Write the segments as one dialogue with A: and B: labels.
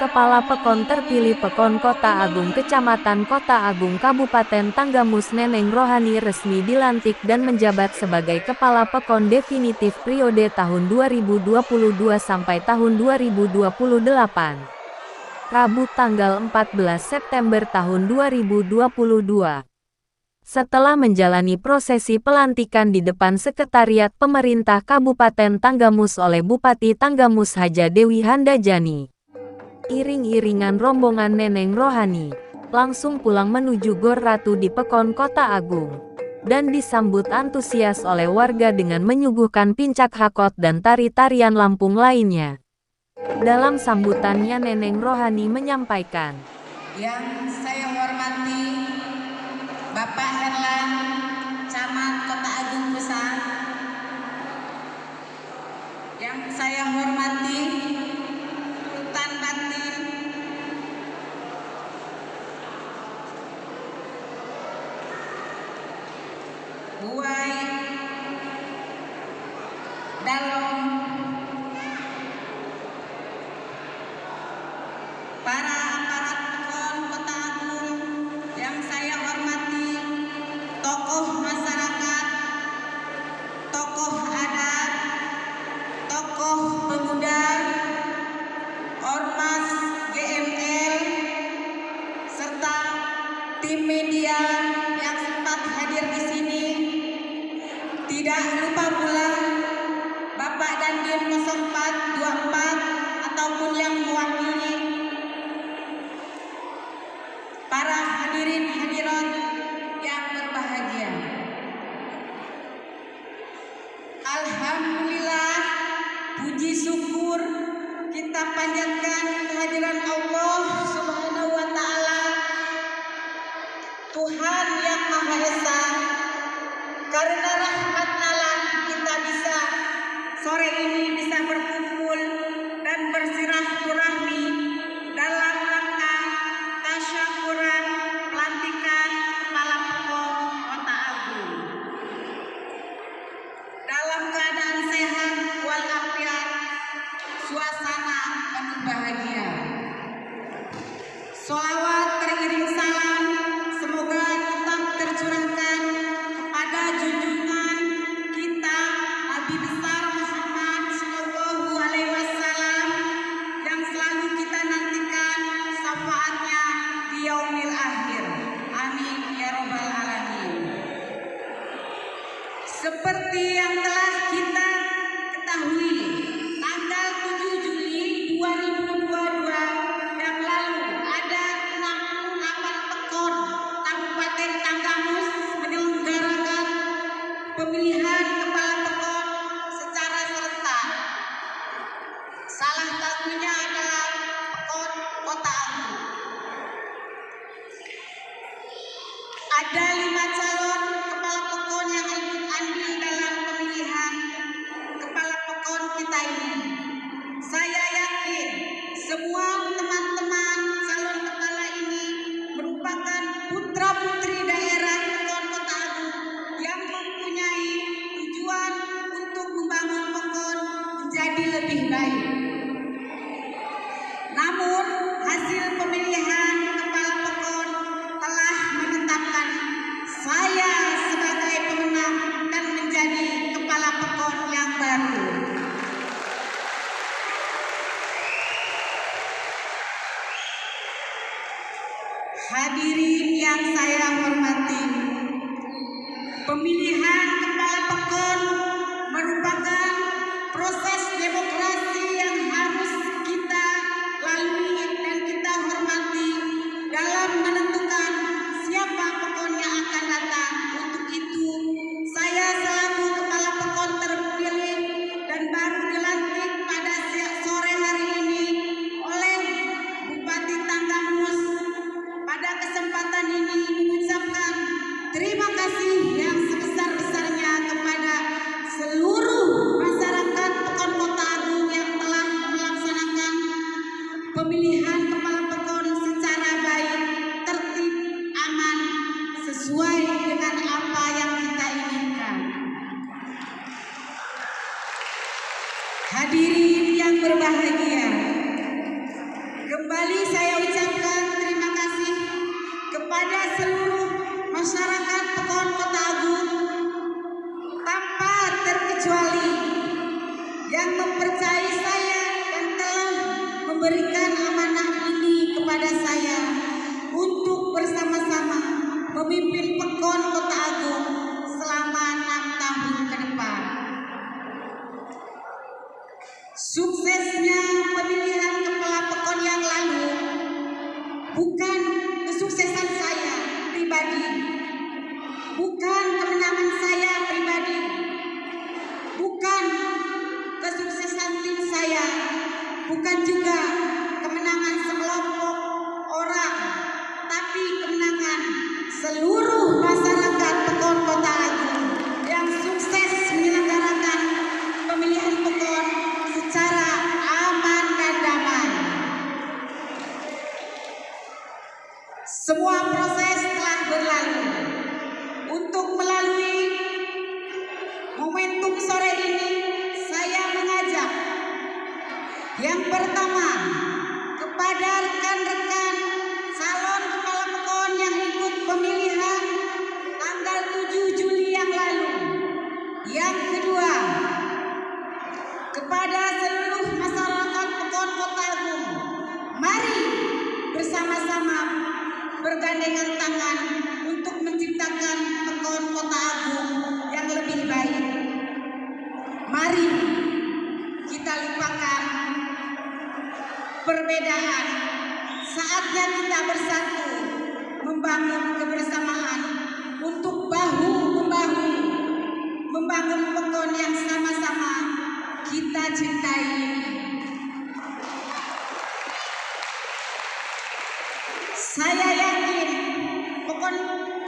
A: Kepala Pekon terpilih Pekon Kota Agung Kecamatan Kota Agung Kabupaten Tanggamus Neneng Rohani resmi dilantik dan menjabat sebagai Kepala Pekon definitif periode tahun 2022 sampai tahun 2028. Rabu tanggal 14 September tahun 2022. Setelah menjalani prosesi pelantikan di depan Sekretariat Pemerintah Kabupaten Tanggamus oleh Bupati Tanggamus Haja Dewi Handajani, iring-iringan rombongan Neneng Rohani langsung pulang menuju Gor Ratu di Pekon Kota Agung, dan disambut antusias oleh warga dengan menyuguhkan pincak hakot dan tari-tarian Lampung lainnya. Dalam sambutannya Neneng Rohani menyampaikan,
B: "Yang saya hormati Bapak Herlan, Camat Kota Agung Pusat. Yang saya hormati Sultan Batin, Buai, Dalom, para aparat Pekon Kota Agung. Yang saya hormati tokoh masyarakat, tokoh adat, tokoh pemuda, ormas GML, serta tim media yang sempat hadir di sini. Tidak lupa pula Bapak Dandim 0424 ataupun yang mewakili, para hadirin hadirat yang berbahagia. Alhamdulillah, puji syukur kita panjatkan kehadiran Allah Subhanahu wa Ta'ala, Tuhan yang Maha Esa. Karena rahmat-Nya kita bisa sore ini bisa berkumpul dan bersilaturahmi dalam rangka tasyakuran pelantikan Kepala Pekon Kota Agung. Dalam keadaan sehat walafiat, suasana penuh bahagia. Sholawat teriring salam semoga tetap tercurahkan kepada junjungan kita Nabi besar Muhammad Shallallahu Alaihi Wasallam yang selalu kita nantikan syafaatnya di yaumil akhir. Amin ya robbal alamin. Seperti yang telah kita ketahui, tanggal 7 Juli 2022 yang lalu ada 68 Pekon Kabupaten Tanggamus menyelenggarakan pemilihan Kepala Pekon secara serentak. Salah satunya adalah Pekon Kota Agung. Ada 5 calon Kepala Pekon yang ikut andil dalam pemilihan Kepala Pekon kita ini. Saya yakin semua teman-teman calon kepala ini merupakan putra-putri daerah Pekon Kota Agung yang mempunyai tujuan untuk membangun Pekon menjadi lebih baik. Namun, hasil pemilihan Kepala Pekon telah menetapkan saya sebagai pemenang dan menjadi Kepala Pekon yang baru. Hadirin yang saya hormati, pemilihan Kepala Pekon merupakan proses demokrasi yang harus kita lalui dan kita hormati dalam menentukan siapa Pekon yang akan datang. Untuk itu, saya selaku Kepala Pekon terpilih dan baru dilantik pada sore hari ini oleh Bupati Tanggamus, pada kesempatan ini mengucapkan terima kasih yang sebesar-besarnya kepada seluruh masyarakat Pekon Kota Agung yang telah melaksanakan pemilihan Kepala Pekon secara baik, tertib, aman, sesuai dengan apa yang kita inginkan. Hadirin yang berbahagia, kembali Kembali saya ucapkan terima kasih kepada seluruh masyarakat Pekon Kota Agung tanpa terkecuali yang mempercayai saya dan telah memberikan amanah ini kepada saya untuk bersama-sama memimpin Pekon Kota Agung selama 6 tahun ke depan. Suksesnya pemilihan kepala Pekon yang lalu bukan kesuksesan saya pribadi, bukan kemenangan saya pribadi, bukan kesuksesan tim saya, bukan juga kemenangan sekelompok orang, tapi kemenangan seluruh masyarakat Pekon Kota Agung yang sukses menyelenggarakan pemilihan Pekon secara aman dan damai. Semua proses telah berlalu. Untuk melalui momentum sore ini, saya mengajak yang pertama kepada rekan-rekan calon kepala Pekon yang ikut pemilihan tanggal 7 Juli yang lalu. Yang kedua, kepada seluruh masyarakat Pekon Kota Agung, mari bersama-sama bergandengan tangan untuk menciptakan Pekon Kota Agung yang lebih baik. Mari kita lupakan perbedaan. Saatnya kita bersatu membangun kebersamaan untuk bahu-membahu membangun Pekon yang sama-sama kita cintai. Saya yakin Pekon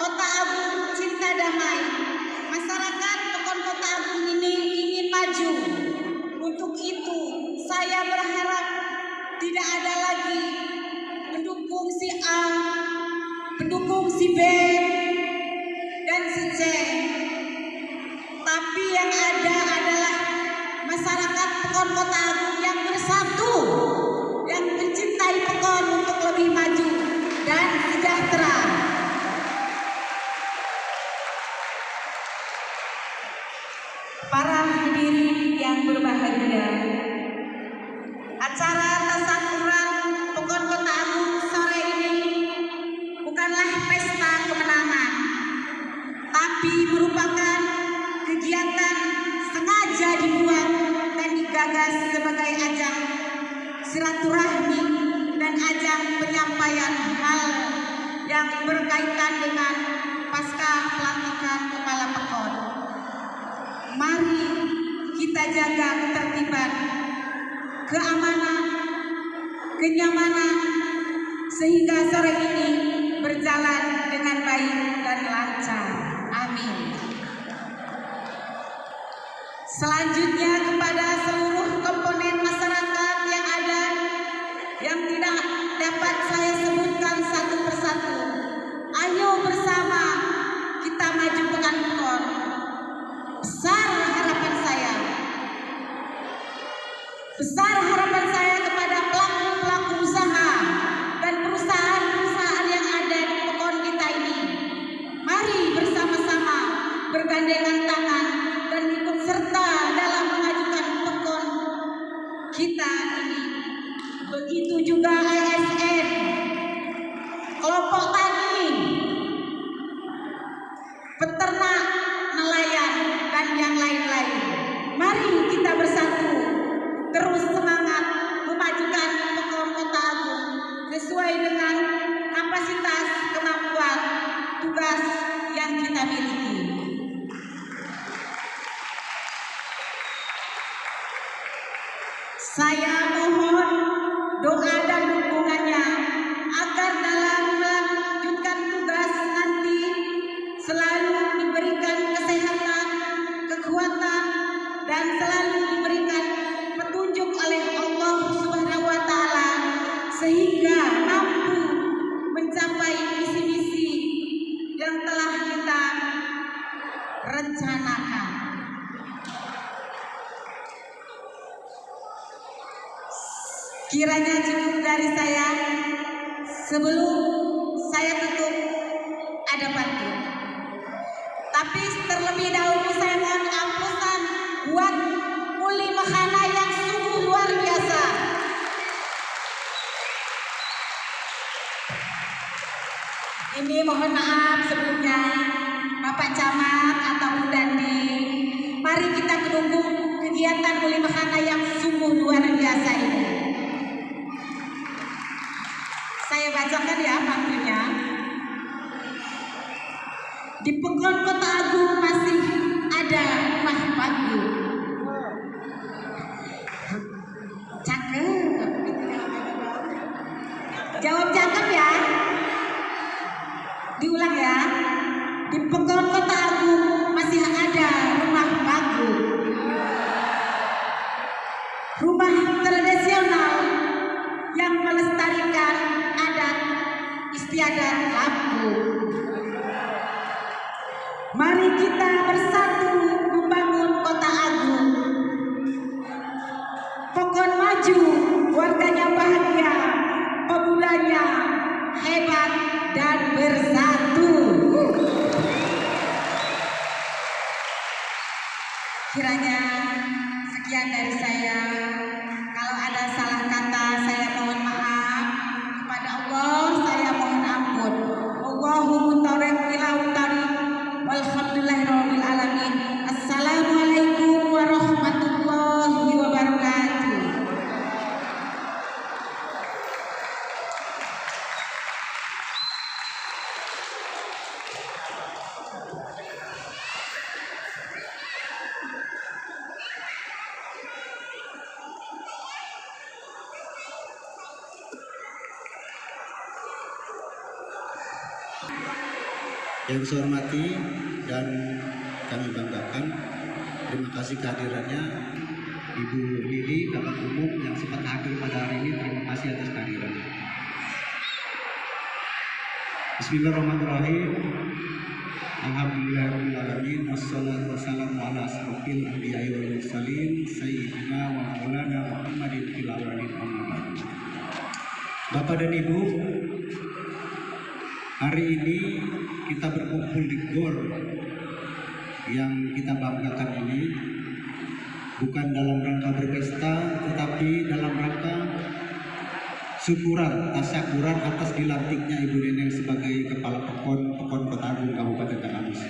B: Kota Agung cinta damai. Masyarakat Pekon Kota Agung ini ingin maju. Untuk itu saya berharap tidak ada lagi pendukung si A, pendukung si B, dan si C. Tapi yang ada adalah masyarakat Pekon Kota Agung yang bersatu, yang mencintai Pekon untuk lebih maju dan sejahtera. Para hadirin yang berbahagia, acara tasyakuran Pekon Kota Agung sore ini bukanlah pesta kemenangan, tapi merupakan kegiatan sengaja dibuat dan digagas sebagai ajang silaturahmi dan ajang penyampaian hal yang berkaitan dengan pasca pelantikan kepala Pekon. Mari kita jaga ketertiban, keamanan, kenyamanan sehingga sore ini berjalan dengan baik dan lancar. Amin. Selanjutnya kepada seluruh komponen masyarakat yang ada yang tidak dapat saya sebutkan satu persatu. Ayo bersama kita majukan Pekon. Besar harapan saya. Besar harapan saya kepada pelaku-pelaku usaha dan perusahaan-perusahaan yang ada di Pekon kita ini. Mari bersama-sama bergandengan tangan dan ikut serta dalam mengajukan Pekon kita ini. Begitu juga ASN, kelompok tani, peternak, nelayan, dan yang lain-lain. Mari kita bersatu, terus semangat memajukan Pekon Kota Agung sesuai dengan kapasitas, kemampuan, tugas yang kita miliki. Saya mohon doa dan dukungannya agar dalam melanjutkan tugas nanti selalu diberikan kesehatan, kekuatan, dan selalu diberikan petunjuk oleh Allah Subhanahu wa Ta'ala sehingga mampu mencapai misi-misi yang telah kita rencanakan. Kiranya cukup dari saya. Sebelum saya tutup, ada pantun. Tapi terlebih dahulu saya mohon ampunan buat Uli Mahana yang sungguh luar biasa. Ini mohon maaf sebelumnya Bapak Camat atau Bu Dandi. Mari kita menunggu kegiatan Uli Mahana yang sungguh luar biasa ini. Saya bacakan ya pantunnya. Di Pekon Kota Agung masih ada rumah panggung. Cakep. Jawab cakep ya. Diulang ya. Di Pekon Kota Agung masih ada rumah panggung. Rumah tradisional yang melestarikan adat istiadat Lampung. Mari kita bersatu membangun Kota Agung. Pekon maju, warganya bahagia, pemudanya hebat dan bersatu. Kiranya sekian dari saya. Kalau ada salah kata saya mohon maaf. Kepada Allah saya mohon ampun. Allahumma tariq ila tariq. Walhamdulillahirabbil alamin. Assalamualaikum warahmatullahi wabarakatuh.
C: Yang saya hormati dan kami banggakan, terima kasih kehadirannya Ibu Lili, Kabak Umum yang sempat hadir pada hari ini. Terima kasih atas kehadirannya. Bismillahirrahmanirrahim. Alhamdulillahirrahmanirrahim. Wassalatu wassalamu ala asrofil anbiya'i wal mursalin sayyidina wa maulana Muhammadin fil awwalin amma ba'du. Bapak dan Ibu, hari ini kita berkumpul di GOR yang kita banggakan ini bukan dalam rangka berpesta, tetapi dalam rangka syukuran, tasyakuran atas dilantiknya Ibu Neneng sebagai Kepala Pekon Kota Agung Kabupaten Tanggamus.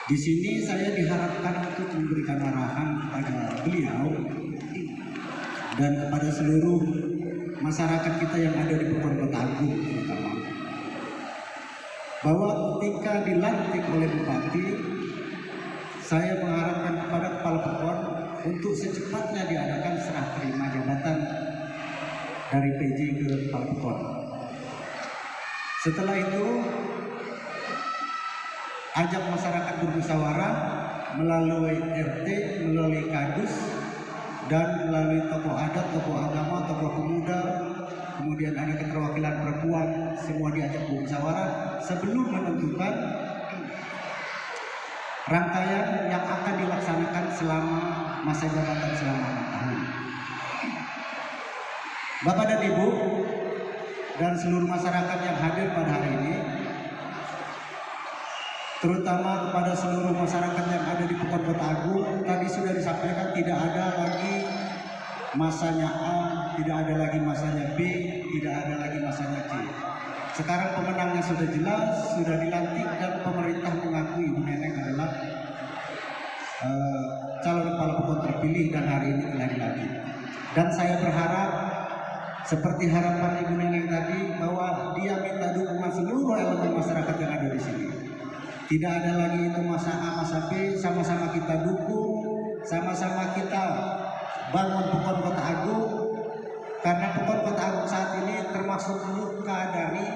C: Di sini saya diharapkan untuk memberikan arahan kepada beliau dan kepada seluruh masyarakat kita yang ada di Pekon Kota Agung terutama, bahwa ketika dilantik oleh Bupati, saya mengharapkan kepada Kepala Pekon untuk secepatnya diadakan serah terima jabatan dari PJ ke Kepala Pekon. Setelah itu, ajak masyarakat bermusyawarah melalui RT, melalui kadus, dan melalui tokoh adat, tokoh agama, tokoh pemuda, kemudian ada keterwakilan perempuan, semua diajak bermusyawarah sebelum menentukan rangkaian yang akan dilaksanakan selama masa jabatan selama 6 tahun. Bapak dan Ibu dan seluruh masyarakat yang hadir pada hari ini, terutama kepada seluruh masyarakat yang ada di Pekon Kota Agung, tadi sudah disampaikan tidak ada lagi masanya A, tidak ada lagi masanya B, tidak ada lagi masanya C. Sekarang pemenangnya sudah jelas, sudah dilantik, dan pemerintah mengakui Ibu Neneng adalah calon kepala Pekon terpilih dan hari ini telah dilantik. Dan saya berharap seperti harapan Ibu Neneng tadi bahwa dia minta dukungan seluruh elemen masyarakat yang ada di sini. Tidak ada lagi itu masa A, masa B, sama-sama kita dukung, sama-sama kita bangun Pekon Kota Agung, karena Pekon Kota Agung saat ini termasuk luka dari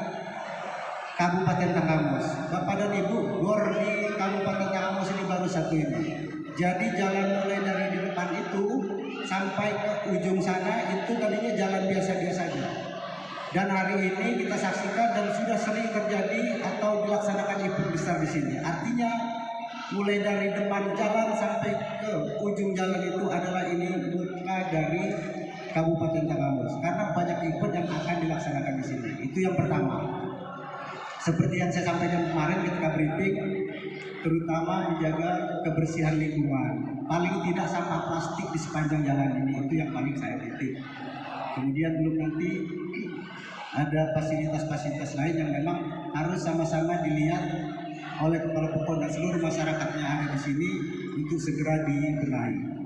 C: Kabupaten Tanggamus. Bapak dan Ibu, GOR di Kabupaten Tanggamus ini baru satu ini. Jadi jalan mulai dari di depan itu sampai ke ujung sana itu tadinya jalan biasa-biasa saja. Dan hari ini kita saksikan dan sudah sering terjadi atau dilaksanakan event besar di sini. Artinya mulai dari depan jalan sampai ke ujung jalan itu adalah ini luka dari Kabupaten Tanggamus karena banyak event yang akan dilaksanakan di sini. Itu yang pertama. Seperti yang saya sampaikan kemarin ketika briefing, terutama menjaga kebersihan lingkungan. Paling tidak sampah plastik di sepanjang jalan ini, itu yang paling saya titik. Kemudian belum nanti ada fasilitas-fasilitas lain yang memang harus sama-sama dilihat oleh kepala pokok dan seluruh masyarakat yang ada di sini untuk segera dibenahi.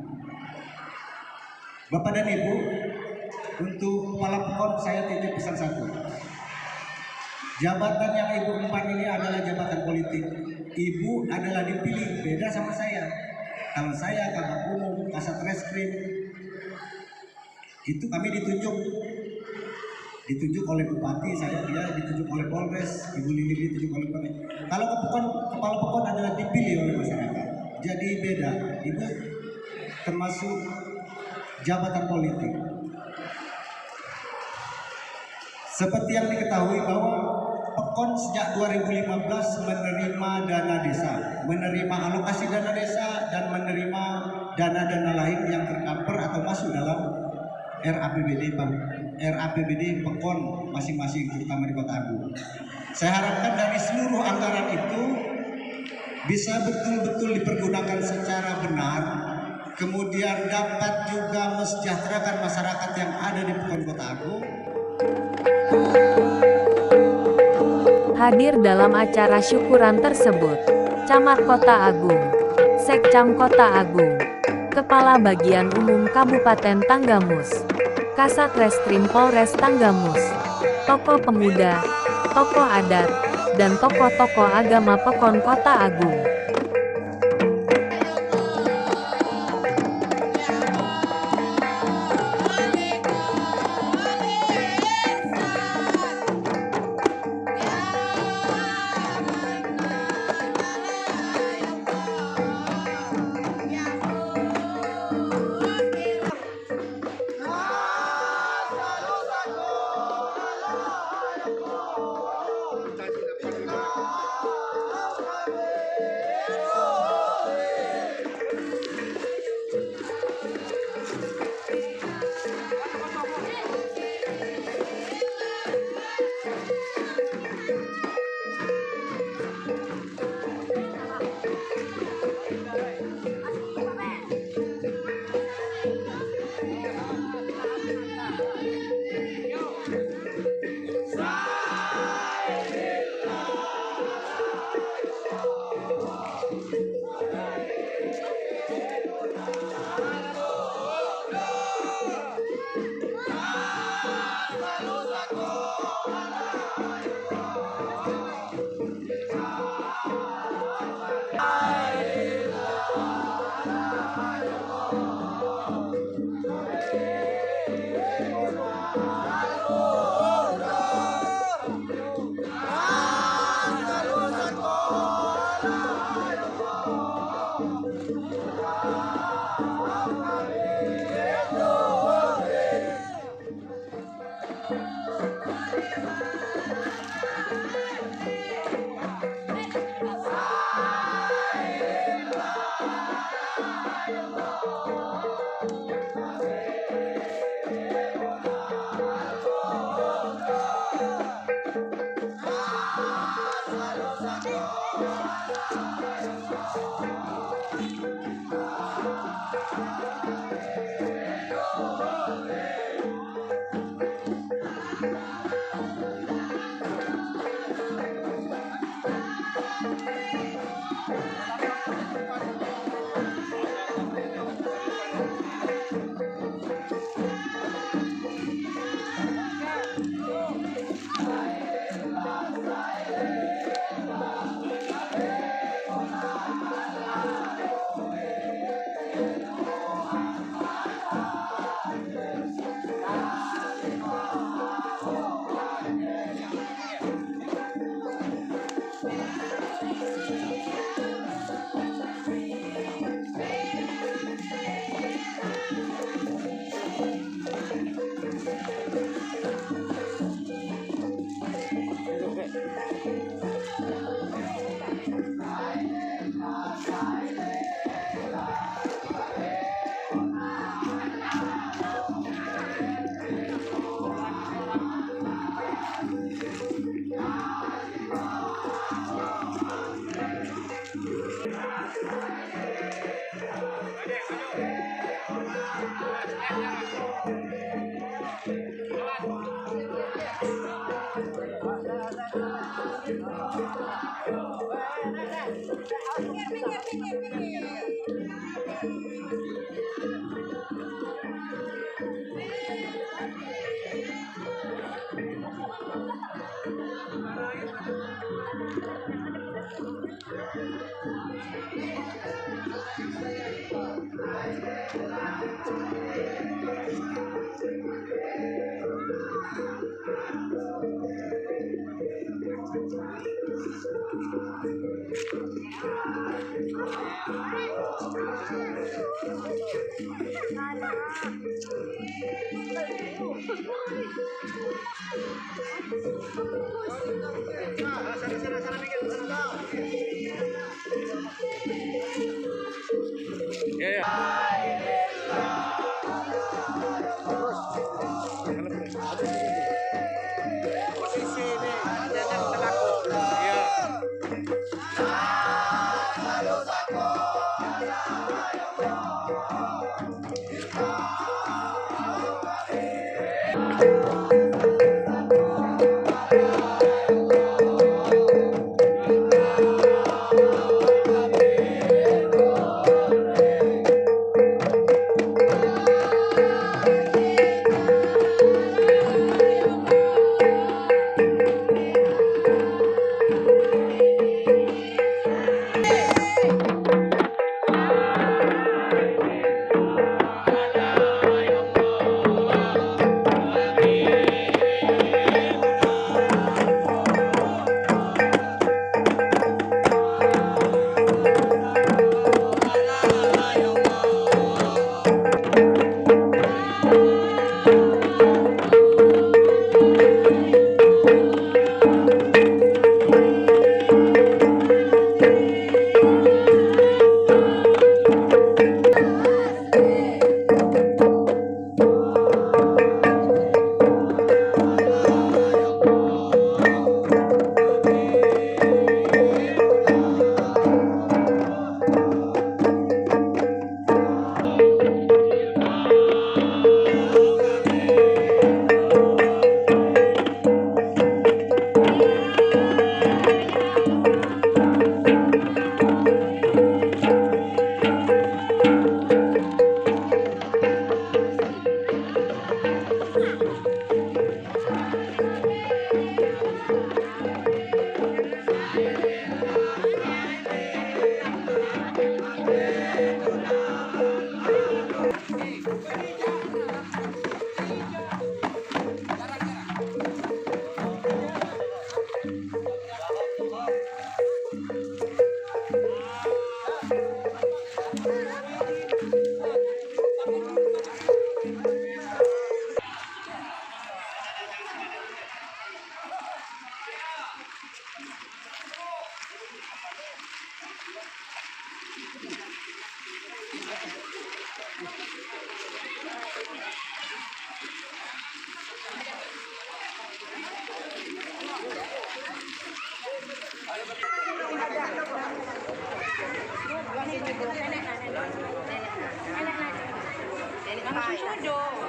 C: Bapak dan Ibu, untuk kepala pokok saya titip pesan satu. Jabatan yang Ibu empan ini adalah jabatan politik. Ibu adalah dipilih, beda sama saya. Kalau saya Kabak Umum, Kasat Reskrim, itu kami ditunjuk oleh Bupati, dia ditunjuk oleh Polres, Ibu Lili ditunjuk oleh Bupati. Kalau kepala pokok adalah dipilih oleh masyarakat. Jadi beda. Ibu termasuk jabatan politik. Seperti yang diketahui bahwa PEKON sejak 2015 menerima dana desa, menerima alokasi dana desa dan menerima dana-dana lain yang tercover atau masuk dalam RAPBD PEKON masing-masing, terutama di Kota Agung. Saya harapkan dari seluruh anggaran itu bisa betul-betul dipergunakan secara benar, kemudian dapat juga mesejahterakan masyarakat yang ada di PEKON Kota Agung.
A: Hadir dalam acara syukuran tersebut, Camat Kota Agung, Sekcam Kota Agung, Kepala Bagian Umum Kabupaten Tanggamus, Kasat Reskrim Polres Tanggamus, tokoh pemuda, tokoh adat, dan tokoh-tokoh agama PEKON Kota Agung.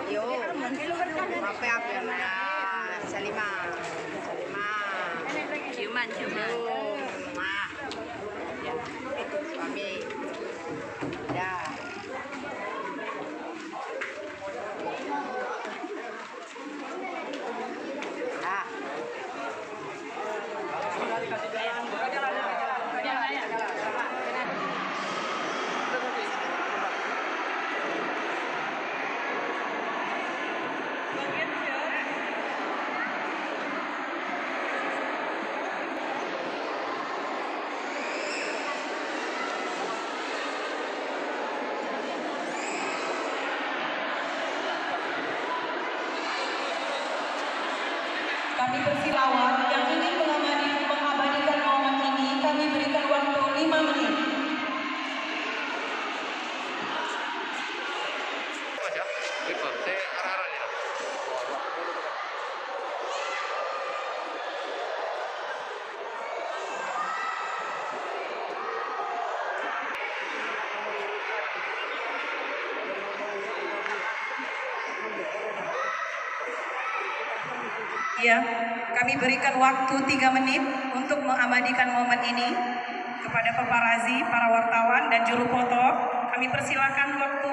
D: Yo, apa ya? Salima. Ciuman. Mah. Ya. Suami. Ya. Ah.
B: Kami persilahkan yang ingin mengabadikan momen ini, kami berikan waktu 5 menit. Ya, kami berikan waktu 3 menit untuk mengabadikan momen ini kepada paparazi, para wartawan dan juru foto. Kami persilakan waktu.